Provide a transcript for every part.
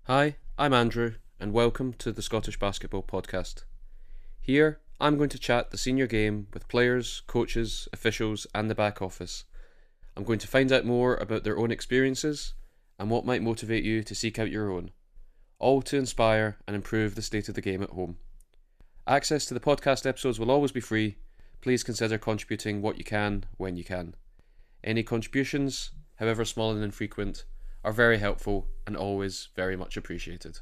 Hi, I'm Andrew, and welcome to the Scottish Basketball Podcast. Here, I'm going to chat the senior game with players, coaches, officials, and the back office. I'm going to find out more about their own experiences and what might motivate you to seek out your own, all to inspire and improve the state of the game at home. Access to the podcast episodes will always be free. Please consider contributing what you can when you can. Any contributions, however small and infrequent, are very helpful and always very much appreciated.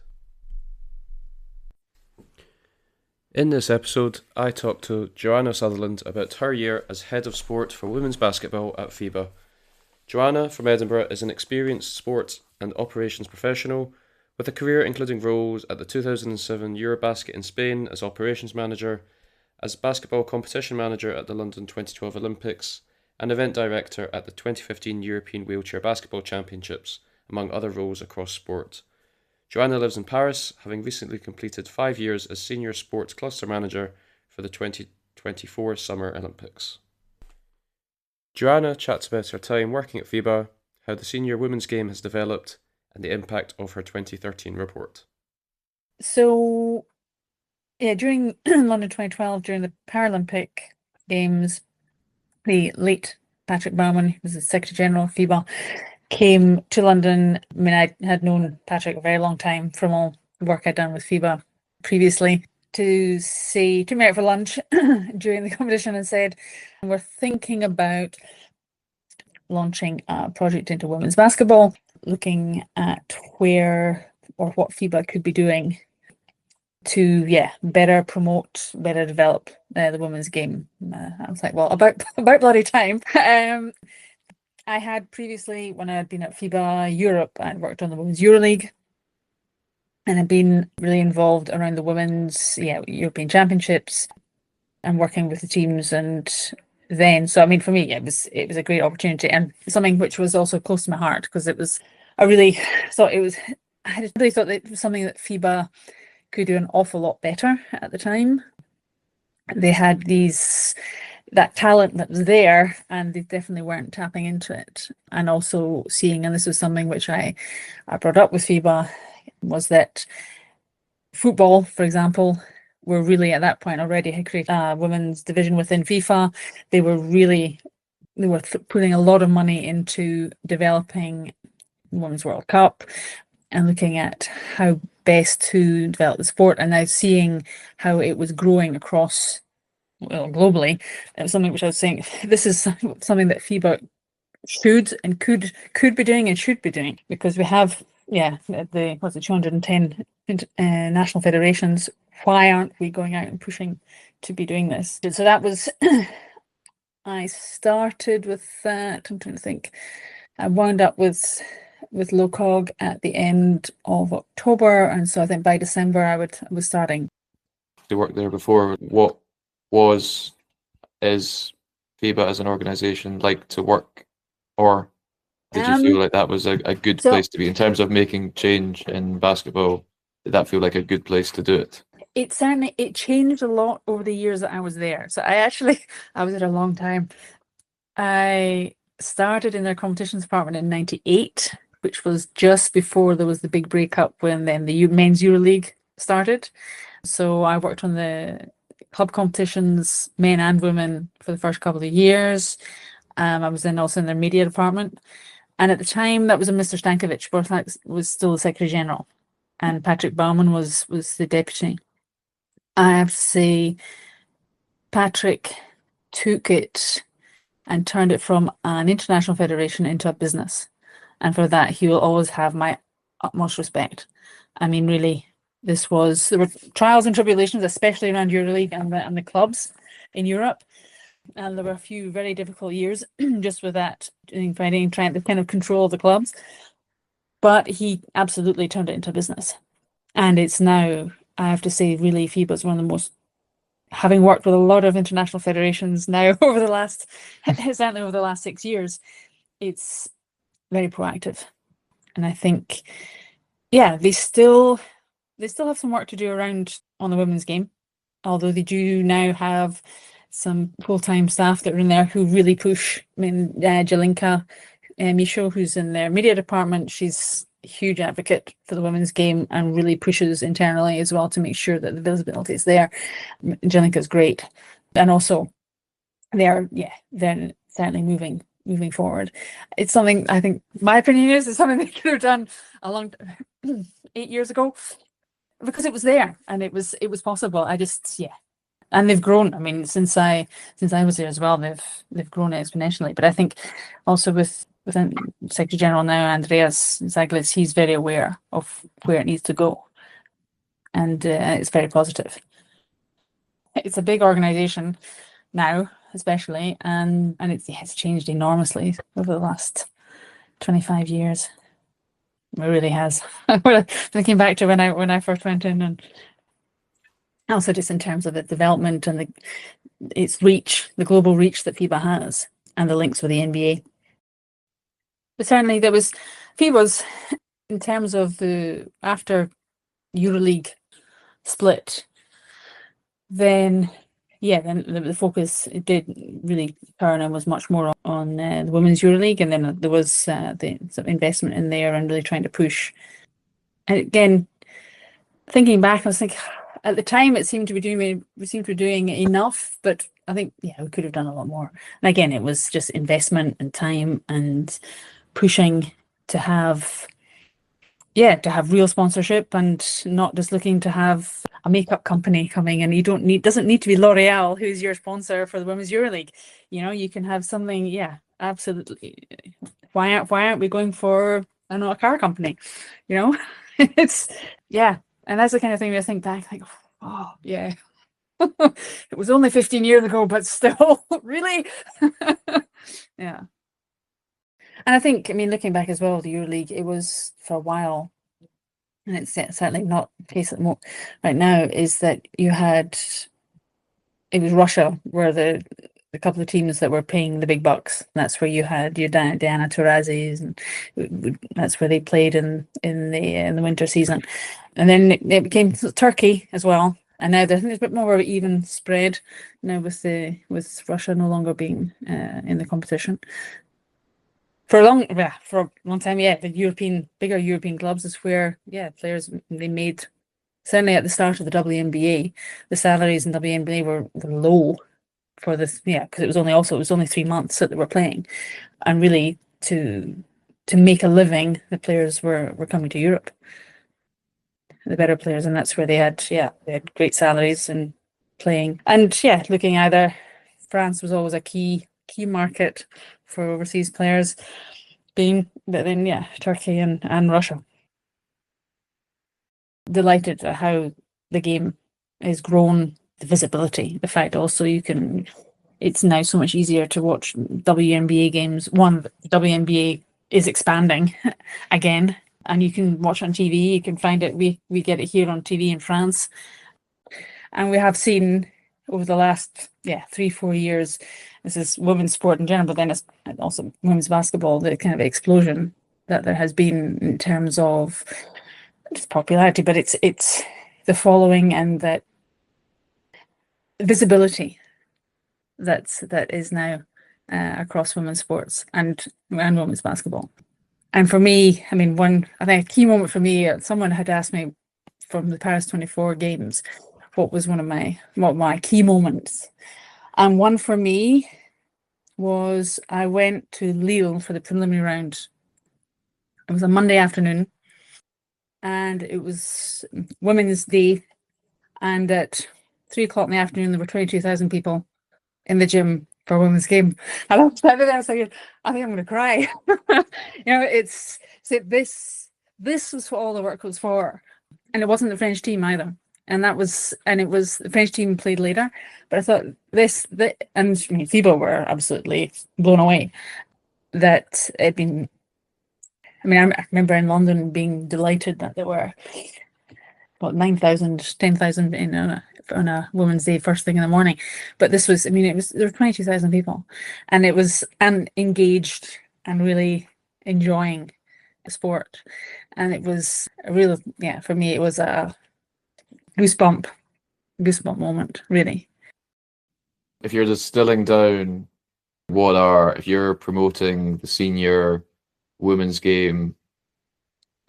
In this episode, I talked to Joanna Sutherland about her year as head of sport for women's basketball at FIBA. Joanna from Edinburgh is an experienced sports and operations professional with a career including roles at the 2007 Eurobasket in Spain as operations manager, as basketball competition manager at the London 2012 Olympics, and event director at the 2015 European Wheelchair Basketball Championships, among other roles across sport. Joanna lives in Paris, having recently completed 5 years as Senior Sports Cluster Manager for the 2024 Summer Olympics. Joanna chats about her time working at FIBA, how the senior women's game has developed, and the impact of her 2013 report. So, during London 2012, during the Paralympic Games, the late Patrick Baumann, who was the Secretary General of FIBA, came to London. I mean, I had known Patrick a very long time from all the work I'd done with FIBA previously, took me out for lunch during the competition and said, we're thinking about launching a project into women's basketball, looking at where or what FIBA could be doing to better promote, better develop the women's game. I was like, well, about bloody time. I had previously, when I had been at FIBA Europe, I'd worked on the Women's EuroLeague and had been really involved around the women's European Championships and working with the teams. And then, so I mean, for me, it was a great opportunity and something which was also close to my heart, because I really thought that it was something that FIBA could do an awful lot better at the time. They had that talent that was there, and they definitely weren't tapping into it. And also seeing, and this was something which I brought up with FIBA, was that football, for example, were really at that point already had created a women's division within FIFA. They were putting a lot of money into developing Women's World Cup and looking at how best to develop the sport, and now seeing how it was growing across globally. It was something which I was saying, this is something that FIBA should and could be doing and should be doing, because we have the 210 national federations. Why aren't we going out and pushing to be doing this? So that was I started with that. I'm trying to think. I wound up with LOCOG at the end of October, and so I think by December I was starting. You worked there before. What is FIBA as an organisation like to work, or did you feel like that was a good place to be in terms of making change in basketball? Did that feel like a good place to do it? It changed a lot over the years that I was there. So I was there a long time. I started in their competitions department in '98, which was just before there was the big breakup when then the men's EuroLeague started. So I worked on the club competitions, men and women, for the first couple of years. I was then also in their media department. And at the time, that was Mr. Stankovic. Borthak was still the Secretary General, and Patrick Baumann was the deputy. I have to say, Patrick took it and turned it from an international federation into a business. And for that, he will always have my utmost respect. I mean, really, there were trials and tribulations, especially around EuroLeague and the clubs in Europe. And there were a few very difficult years just with that, trying to kind of control the clubs. But he absolutely turned it into a business. And it's now, I have to say, really, FIBA is one of the most, having worked with a lot of international federations now certainly over the last 6 years, it's very proactive. And I think, they still have some work to do around on the women's game, although they do now have some full-time staff that are in there who really push. I mean, Jelinka Misho, who's in their media department, she's a huge advocate for the women's game and really pushes internally as well to make sure that the visibility is there. Angelica's great. And also they're certainly moving forward. It's something, I think, my opinion is, it's something they could have done a long 8 years ago, because it was there and it was possible. And they've grown. I mean, since I was there as well, they've grown exponentially. But I think also with Secretary General now, Andreas Zaglis, he's very aware of where it needs to go, and it's very positive. It's a big organization now, especially, and it's changed enormously over the last 25 years. It really has. Thinking back to when I first went in, and also just in terms of the development and its reach, the global reach that FIBA has, and the links with the NBA. But certainly there was FIBA's, in terms of after EuroLeague split, then the focus, it did really turn and was much more on the Women's EuroLeague, and then there was the sort of investment in there and really trying to push. And again, thinking back, I was thinking, at the time we seemed to be doing enough, but I think we could have done a lot more. And again, it was just investment and time and pushing to have real sponsorship, and not just looking to have a makeup company coming, and doesn't need to be L'Oreal who's your sponsor for the Women's EuroLeague. You can have something, absolutely. Why aren't we going for, I don't know, a car company? It's and that's the kind of thing where I think back, like, oh yeah. It was only 15 years ago, but still, really? Yeah. And I think, looking back as well, the EuroLeague, it was for a while, and it's certainly not the case right now, is that it was Russia were the couple of teams that were paying the big bucks. And that's where you had your Diana Taurasi's, and that's where they played in the winter season. And then it became Turkey as well. And now there's a bit more of an even spread now, with Russia no longer being in the competition. For a long time, the bigger European clubs is where players, they made, certainly at the start of the WNBA, the salaries in WNBA were low for this, because it was only 3 months that they were playing, and really to make a living, the players were coming to Europe, the better players, and that's where they had great salaries and playing. And looking either, France was always a key market for overseas players, but then Turkey and Russia. Delighted at how the game has grown, the visibility, the fact also it's now so much easier to watch WNBA games. One, the WNBA is expanding again, and you can watch on TV. You can find it. We get it here on TV in France, and we have seen over the last 3-4 years. This is women's sport in general, but then it's also women's basketball. The kind of explosion that there has been in terms of just popularity, but it's the following and that visibility that is now across women's sports and women's basketball. And for me, I think a key moment for me, someone had asked me from the Paris 24 games, what was one of my key moments. And one for me was, I went to Lille for the preliminary round. It was a Monday afternoon, and it was Women's Day. And at 3:00 in the afternoon, there were 22,000 people in the gym for a women's game. And I was standing there saying, I think I'm going to cry. This was what all the work was for. And it wasn't the French team either. And it was the French team played later. But I thought FIBA were absolutely blown away that it'd been. I remember in London being delighted that there were 9,000, 10,000 on a Women's Day first thing in the morning. But this was, there were 22,000 people, and it was engaged and really enjoying the sport. And it was a real, for me, it was a goosebump moment, really. If you're distilling down, if you're promoting the senior women's game,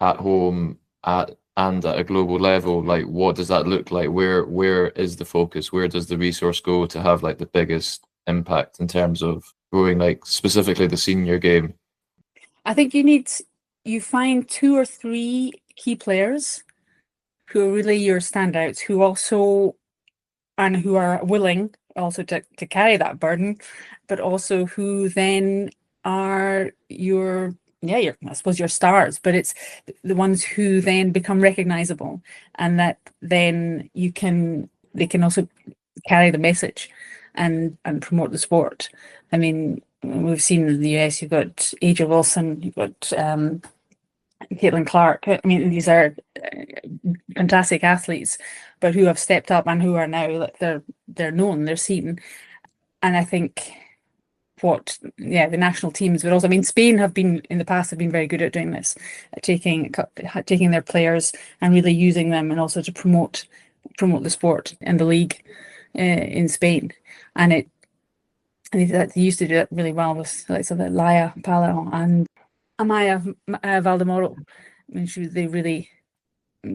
at home and at a global level, like what does that look like? Where is the focus? Where does the resource go to have like the biggest impact in terms of growing like specifically the senior game? I think you find 2 or 3 key players who are really your standouts, who also and who are willing also to carry that burden, but also who then are your I suppose your stars, but it's the ones who then become recognizable, and that then they can also carry the message and promote the sport. I mean, we've seen in the US, you've got Aja Wilson, you've got Caitlin Clark. I mean, these are fantastic athletes, but who have stepped up and who are now like they're known, they're seen. And I think the national teams, but also, I mean, Spain have been in the past have been very good at doing this, at taking their players and really using them, and also to promote the sport and the league in Spain. And they used to do it really well with like so the Laia Palau and Amaya Valdemoro. I mean, they really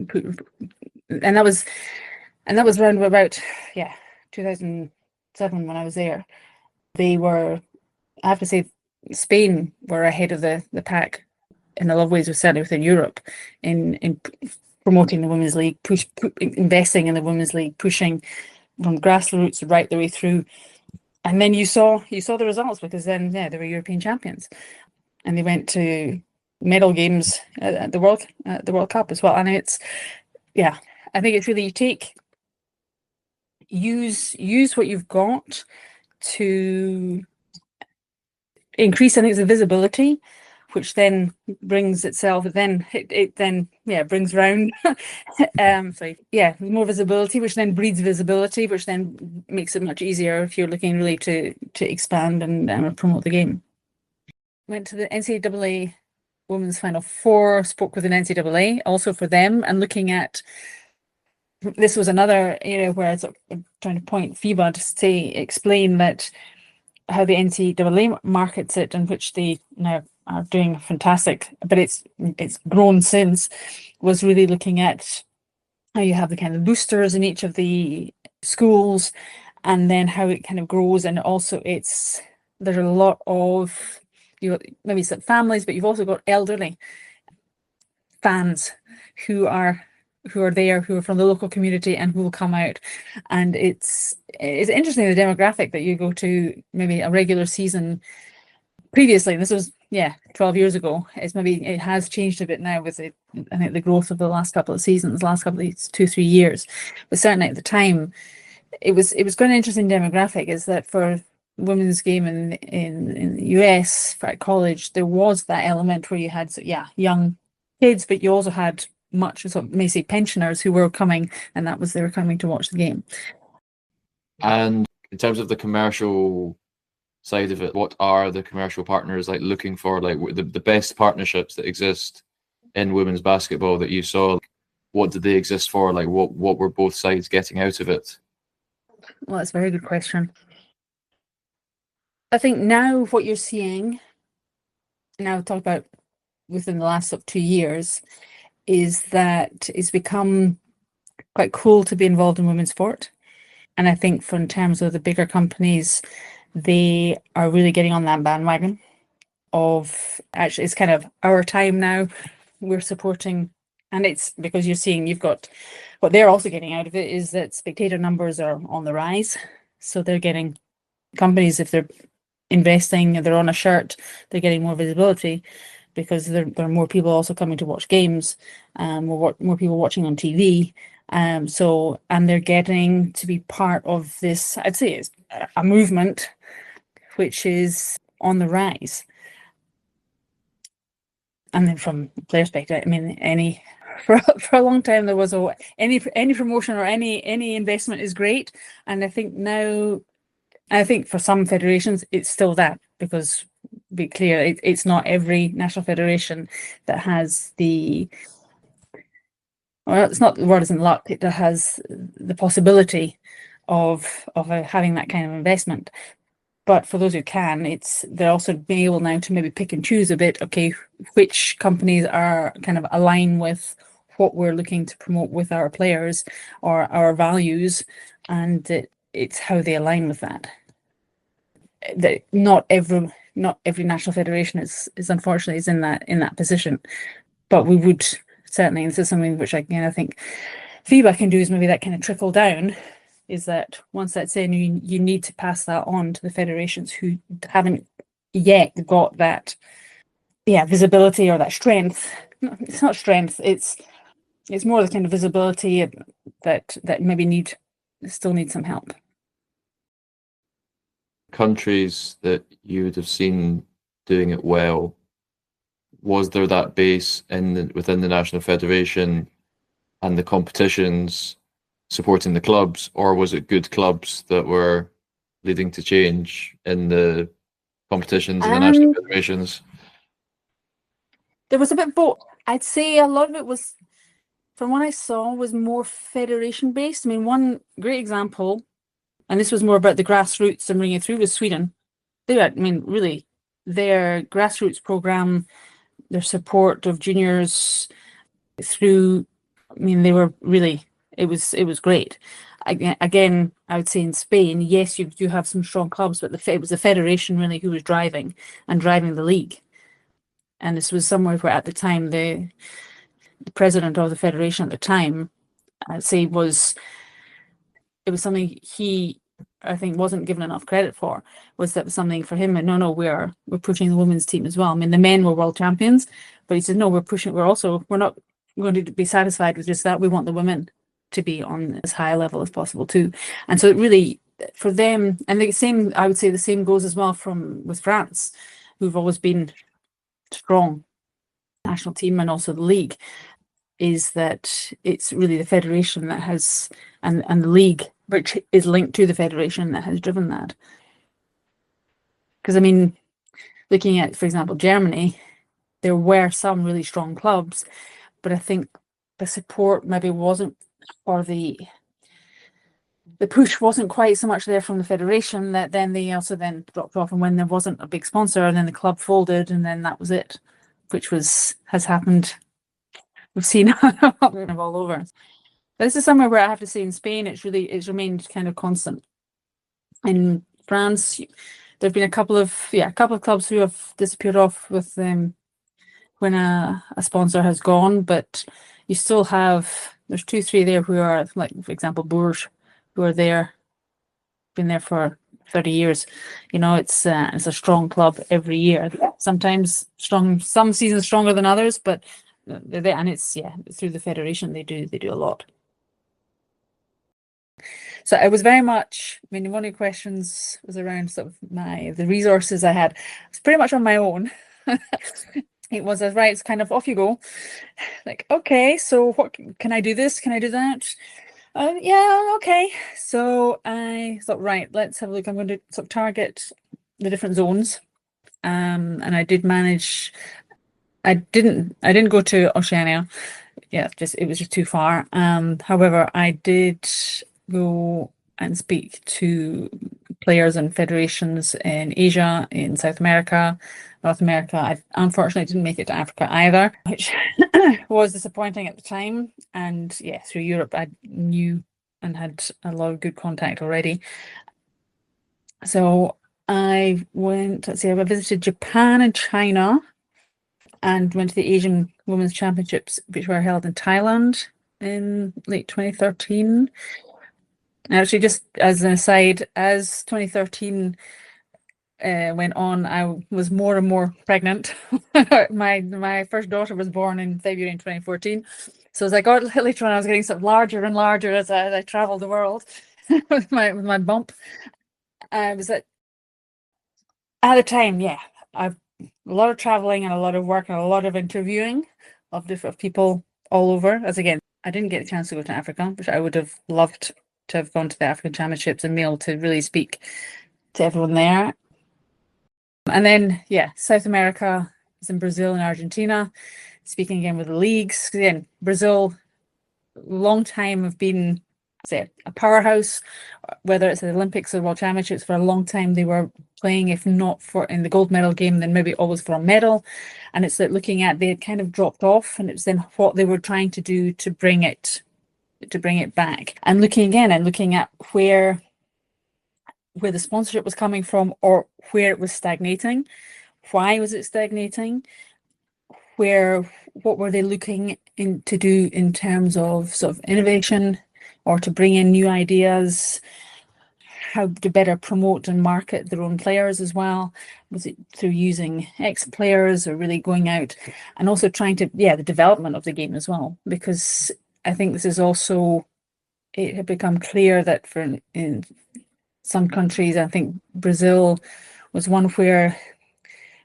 put, and that was around about 2007 when I was there. They were, I have to say, Spain were ahead of the pack in a lot of ways, certainly within Europe, in promoting the women's league, investing in the women's league, pushing from grassroots right the way through. And then you saw the results, because then they were European champions, and they went to medal games at the World Cup as well. And it's I think it's really use what you've got to increase, I think, the visibility, which then brings itself, it then brings round more visibility, which then breeds visibility, which then makes it much easier if you're looking really to expand and promote the game. Went to the NCAA Women's Final Four, spoke with an NCAA also for them, and looking at this was another area where I'm trying to point FIBA to explain that how the NCAA markets it, and which they now are doing fantastic, but it's grown since, was really looking at how you have the kind of boosters in each of the schools, and then how it kind of grows. And also there's a lot of, maybe some families, but you've also got elderly fans who are there, who are from the local community, and who will come out. And it's interesting, the demographic that you go to maybe a regular season previously, and this was 12 years ago. It has changed a bit now with I think the growth of the last couple of seasons, last couple of 2-3 years. But certainly at the time, it was quite an interesting demographic, is that for women's game in the US at college, there was that element where you had young kids, but you also had much may say pensioners who were coming, and they were coming to watch the game. And in terms of the commercial side of it, what are the commercial partners like looking for, like the best partnerships that exist in women's basketball that you saw? What did they exist for? Like what were both sides getting out of it? Well, that's a very good question. I think now what you're seeing, now talk about within the last 2 years, is that it's become quite cool to be involved in women's sport. And I think in terms of the bigger companies, they are really getting on that bandwagon of, actually, it's kind of our time now. We're supporting, and it's because you've got, what they're also getting out of it is that spectator numbers are on the rise. So they're getting, companies, if they're investing, they're on a shirt, they're getting more visibility, because there are more people also coming to watch games, more people watching on TV. And they're getting to be part of this, I'd say it's a movement which is on the rise. And then from player perspective, I mean, for a long time there was any promotion or any investment is great. And I think now, for some federations it's still that, because be clear, it's not every national federation that has it's not, the word isn't luck, it has the possibility of having that kind of investment. But for those who can, they're also being able now to maybe pick and choose a bit. Okay, which companies are kind of align with what we're looking to promote with our players or our values, and it's how they align with that. That not every national federation is unfortunately is in that position, but we would certainly, and this is something which again I think FIBA can do, is maybe that kind of trickle down, is that once that's in, you need to pass that on to the federations who haven't yet got that visibility or that strength. It's not strength, it's more the kind of visibility that maybe still need some help. Countries that you would have seen doing it well, was there that base within the national federation and the competitions supporting the clubs, or was it good clubs that were leading to change in the competitions and the national federations? There was a bit both. I'd say a lot of it was, from what I saw, was more federation based. I mean, one great example, and this was more about the grassroots and bringing it through, was Sweden. Really, their grassroots program, their support of juniors through, they were really, it was great. Again, I would say in Spain, yes, you do have some strong clubs, but it was the federation really who was driving the league. And this was somewhere where at the time the president of the federation at the time, I'd say, it was something he, I think, wasn't given enough credit for. Was that something for him? And no, we're pushing the women's team as well. I mean, the men were world champions, but he said no, we're not going to be satisfied with just that. We want the women to be on as high a level as possible too. And so it really, for them, and the same, I would say the same goes as well with France, who've always been strong national team and also the league, is that it's really the federation that has, and the league, which is linked to the federation, that has driven that. Because looking at, for example, Germany, there were some really strong clubs, but I think the support maybe wasn't, or the push wasn't quite so much there from the federation, that then they also then dropped off, and when there wasn't a big sponsor, and then the club folded, and then that was it, which has happened. We've seen all over. But this is somewhere where I have to say in Spain, it's remained kind of constant. In France, there have been a couple of clubs who have disappeared off with them when a sponsor has gone, but you still have, there's 2-3 there who are, like, for example, Bourges, who are there, been there for 30 years. It's a strong club every year. Sometimes strong, some seasons stronger than others, but and it's through the federation they do a lot. So it was very much, one of your questions was around sort of the resources I had. It's pretty much on my own. It was right, it's kind of off you go. Like, okay, so what can I do this? Can I do that? Yeah, okay. So I thought, right, let's have a look. I'm going to sort of target the different zones. And I did manage. I didn't go to Oceania. Yeah, it was just too far. However, I did go and speak to players and federations in Asia, in South America, North America. I unfortunately didn't make it to Africa either, which was disappointing at the time. And through Europe, I knew and had a lot of good contact already. So I went, I visited Japan and China, and went to the Asian Women's Championships, which were held in Thailand in late 2013. Actually, just as an aside, as 2013 went on, I was more and more pregnant. My first daughter was born in February 2014. So as I got later on, I was getting sort of larger and larger as I traveled the world with my bump. I was at the time, I've a lot of traveling and a lot of work and a lot of interviewing of different people all over. As again, I didn't get a chance to go to Africa, which I would have loved to have gone to the African Championships and be able to really speak to everyone there. And then, South America is in Brazil and Argentina, speaking again with the leagues. Again, Brazil, long time have been, say, a powerhouse, whether it's the Olympics or World Championships. For a long time, they were playing, if not for in the gold medal game, then maybe always for a medal. And it's like looking at, they had kind of dropped off, and it's then what they were trying to do to bring it back, and looking at where the sponsorship was coming from, or where it was stagnating. Why was it stagnating? What were they looking to do in terms of sort of innovation, or to bring in new ideas, how to better promote and market their own players as well? Was it through using ex-players, or really going out and also trying to, the development of the game as well? Because I think this is also, it had become clear that in some countries, I think Brazil was one where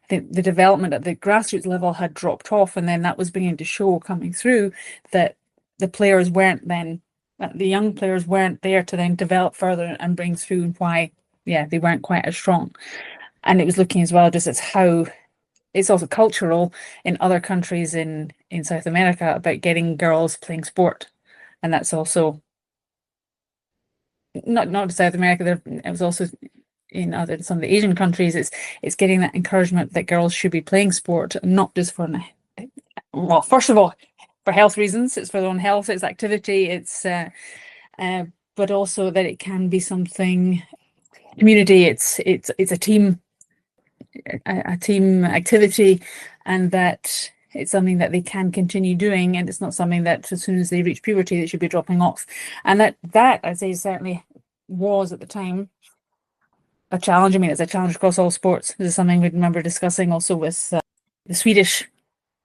the development at the grassroots level had dropped off, and then that was beginning to show coming through that the players weren't then, the young players weren't there to then develop further and bring through why, they weren't quite as strong. And it was looking as well just as how it's also cultural in other countries in South America about getting girls playing sport. And that's also not South America, it was also in some of the Asian countries, it's getting that encouragement that girls should be playing sport, not just for, well, first of all, for health reasons. It's for their own health, it's activity, it's but also that it can be something community, it's a team activity, and that it's something that they can continue doing, and it's not something that as soon as they reach puberty they should be dropping off. And that I'd say certainly was at the time a challenge. I mean, it's a challenge across all sports. This is something we remember discussing also with the Swedish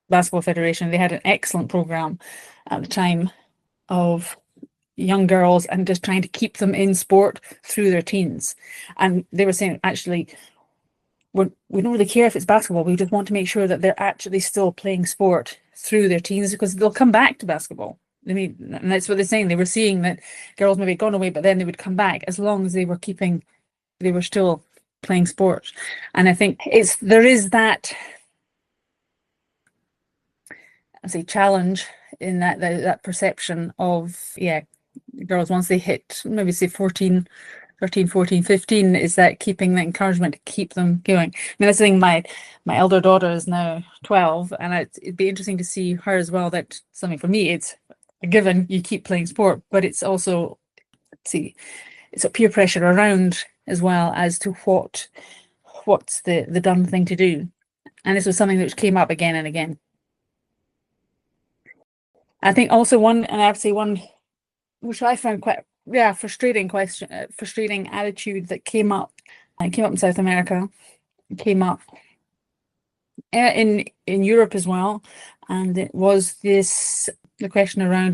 Basketball Federation. They had an excellent program at the time of young girls and just trying to keep them in sport through their teens. And they were saying, actually, we don't really care if it's basketball. We just want to make sure that they're actually still playing sport through their teens, because they'll come back to basketball. I mean, and that's what they're saying. They were seeing that girls maybe had gone away, but then they would come back as long as they were still playing sport. And I think there is that, I say, challenge in that perception of, girls once they hit maybe say 13, 14, 15, is that keeping the encouragement to keep them going. I mean, that's the thing, my elder daughter is now 12, and it'd be interesting to see her as well. That something for me, it's a given, you keep playing sport, but it's also, it's a peer pressure around as well as to what's the done thing to do. And this was something which came up again and again. I think also one which I found quite frustrating attitude that came up in South America, came up in Europe as well, and it was the question around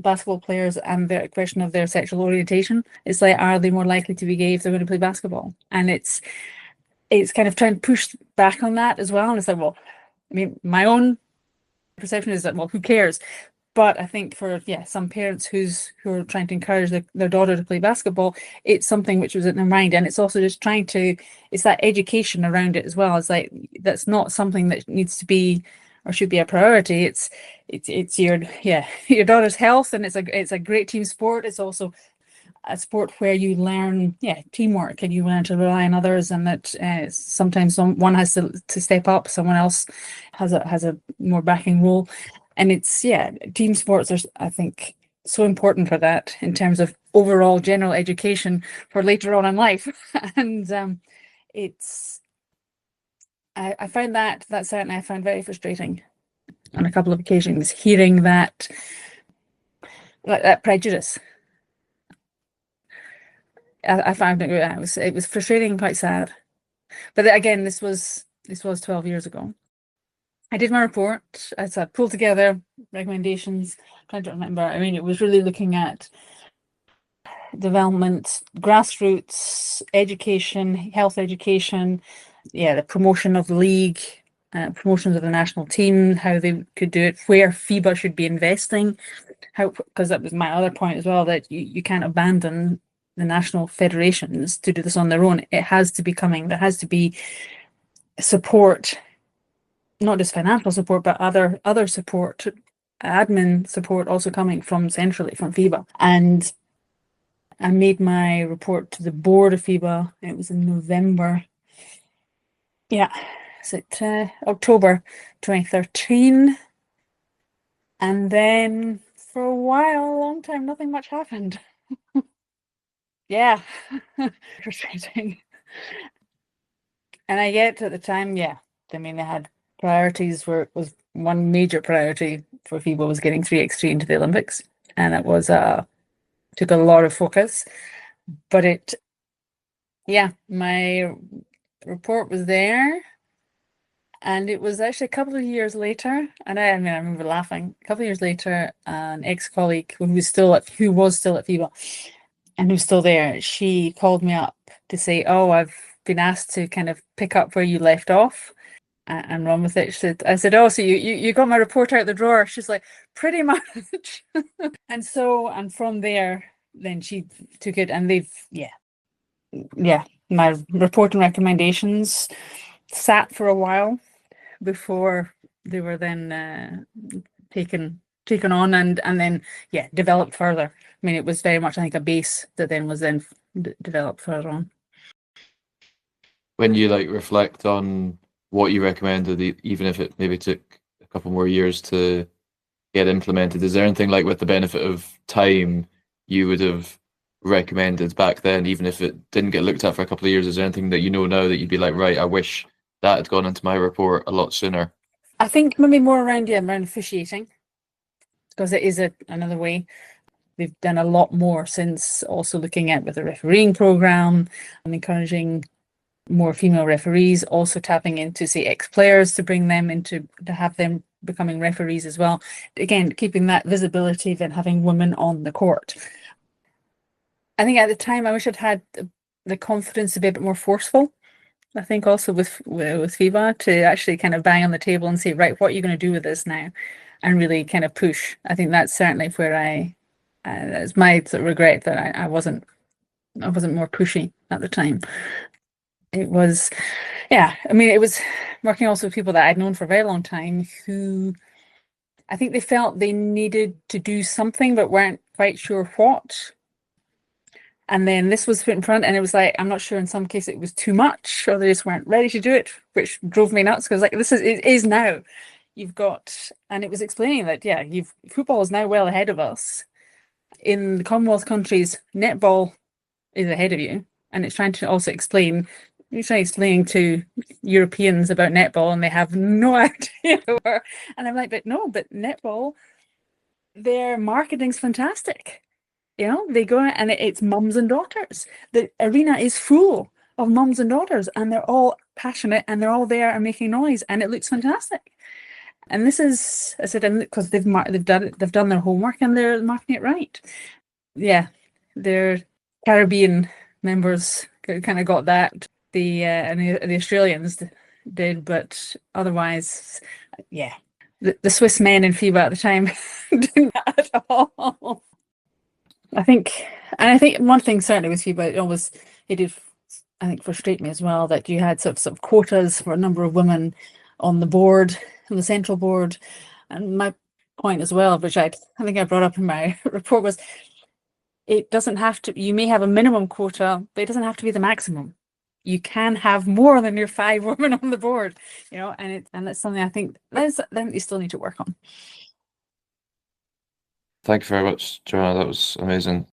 basketball players and the question of their sexual orientation. It's like, are they more likely to be gay if they're going to play basketball? And it's kind of trying to push back on that as well. And it's like, well, I mean, my own perception is that, well, who cares? But I think for some parents who are trying to encourage their daughter to play basketball, it's something which was in their mind, and it's also just it's that education around it as well. It's like, that's not something that needs to be or should be a priority. It's your daughter's health, and it's a great team sport. It's also a sport where you learn teamwork, and you learn to rely on others, and that sometimes one has to step up, someone else has a more backing role. And it's team sports are, I think, so important for that in terms of overall general education for later on in life. And I found that certainly I found very frustrating on a couple of occasions, hearing that prejudice. I found it was frustrating and quite sad. But again, this was 12 years ago. I did my report. I pulled together recommendations. I'm trying to remember. I mean, it was really looking at development, grassroots education, health education, the promotion of the league, promotions of the national team, how they could do it, where FIBA should be investing, because that was my other point as well, that you can't abandon the national federations to do this on their own. There has to be support, not just financial support, but other support, admin support also coming from centrally from FIBA. And I made my report to the board of FIBA. It was in November Yeah, is it October 2013? And then for a while, a long time, nothing much happened. Yeah, frustrating. And I get at the time, yeah, I mean, they had priorities where it was one major priority for FIBA was getting 3x3 into the Olympics. And it was, took a lot of focus. But yeah, my report was there. And it was actually a couple of years later, and I mean, I remember laughing. A couple of years later, an ex-colleague who was still at FIBA and who's still there, she called me up to say, "Oh, I've been asked to kind of pick up where you left off and run with it." I said, "Oh, so you got my report out the drawer?" She's like, "Pretty much." And from there, then she took it, and yeah, my report and recommendations sat for a while before they were then taken on and then developed further. I mean, it was very much, I think, a base that then was then developed further on. When you like reflect on what you recommended, even if it maybe took a couple more years to get implemented, is there anything like with the benefit of time you would have recommended back then, even if it didn't get looked at for a couple of years? Is there anything that you know now that you'd be like, right, I wish that had gone into my report a lot sooner? I think maybe more around officiating, because it is another way. They've done a lot more since, also looking at with the refereeing program and encouraging more female referees, also tapping into, say, ex-players to bring them into, to have them becoming referees as well. Again, keeping that visibility of and having women on the court. I think at the time I wish I'd had the confidence to be a bit more forceful. I think also with FIBA to actually kind of bang on the table and say, right, what are you going to do with this now? And really kind of push. I think that's certainly where that's my sort of regret that I wasn't more pushy at the time. It was, yeah, I mean, it was working also with people that I'd known for a very long time who I think they felt they needed to do something but weren't quite sure what. And then this was put in front, and it was like, I'm not sure, in some cases it was too much, or they just weren't ready to do it, which drove me nuts, because like, it is now. You've got, and it was explaining that, yeah, football is now well ahead of us. In the Commonwealth countries, netball is ahead of you, and it's trying to also explain to Europeans about netball, and they have no idea where. And I'm like, but no, but netball, their marketing's fantastic. You know, they go and it's mums and daughters. The arena is full of mums and daughters, and they're all passionate, and they're all there and making noise, and it looks fantastic. And this is, I said, because they've done their homework, and they're marking it right. Yeah, their Caribbean members kind of got that. And the Australians did, but otherwise, yeah, the Swiss men in FIBA at the time didn't at all. I think one thing certainly with FIBA, it did, I think, frustrate me as well, that you had sort of quotas for a number of women on the board, on the central board. And my point as well, which I think I brought up in my report, was it doesn't have to, you may have a minimum quota, but it doesn't have to be the maximum. You can have more than your 5 women on the board, you know, and that's something I think that you still need to work on. Thank you very much, Joanna. That was amazing.